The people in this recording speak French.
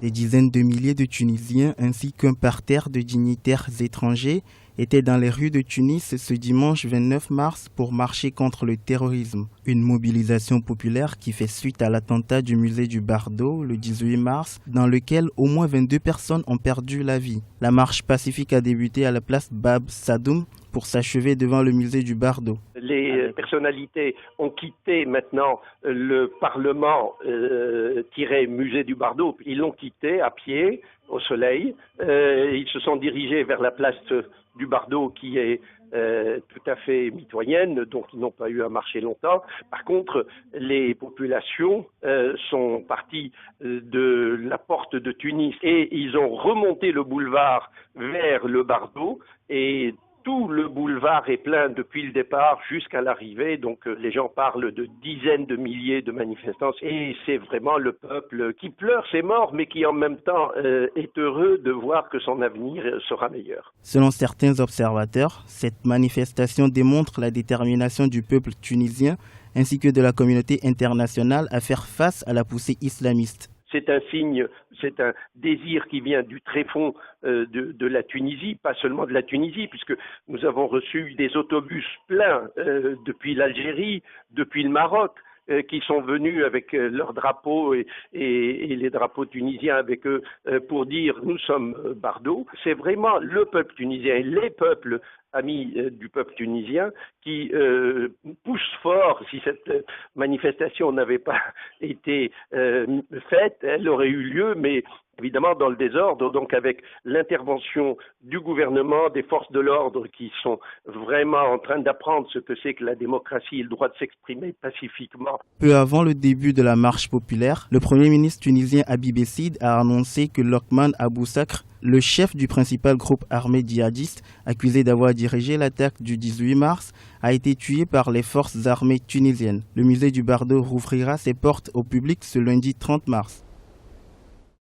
Des dizaines de milliers de Tunisiens ainsi qu'un parterre de dignitaires étrangers étaient dans les rues de Tunis ce dimanche 29 mars pour marcher contre le terrorisme. Une mobilisation populaire qui fait suite à l'attentat du musée du Bardo le 18 mars, dans lequel au moins 22 personnes ont perdu la vie. La marche pacifique a débuté à la place Bab Sadoum pour s'achever devant le musée du Bardo. Les personnalités ont quitté maintenant le Parlement musée du Bardo. Ils l'ont quitté à pied, au soleil. Ils se sont dirigés vers la place du Bardo qui est tout à fait mitoyenne, donc ils n'ont pas eu à marcher longtemps. Par contre, les populations sont parties de la porte de Tunis et ils ont remonté le boulevard vers le Bardo et tout le boulevard est plein depuis le départ jusqu'à l'arrivée, donc les gens parlent de dizaines de milliers de manifestants et c'est vraiment le peuple qui pleure ses morts mais qui en même temps est heureux de voir que son avenir sera meilleur. Selon certains observateurs, cette manifestation démontre la détermination du peuple tunisien ainsi que de la communauté internationale à faire face à la poussée islamiste. C'est un signe, c'est un désir qui vient du tréfonds de la Tunisie, pas seulement de la Tunisie, puisque nous avons reçu des autobus pleins depuis l'Algérie, depuis le Maroc, qui sont venus avec leurs drapeaux et les drapeaux tunisiens avec eux pour dire nous sommes Bardo. C'est vraiment le peuple tunisien et les peuples amis du peuple tunisien qui poussent fort. Si cette manifestation n'avait pas été faite, elle aurait eu lieu, mais évidemment dans le désordre, donc avec l'intervention du gouvernement, des forces de l'ordre qui sont vraiment en train d'apprendre ce que c'est que la démocratie et le droit de s'exprimer pacifiquement. Peu avant le début de la marche populaire, le Premier ministre tunisien Habib Essid a annoncé que Lokman Abou Sakr, le chef du principal groupe armé djihadiste, accusé d'avoir dirigé l'attaque du 18 mars, a été tué par les forces armées tunisiennes. Le musée du Bardo rouvrira ses portes au public ce lundi 30 mars.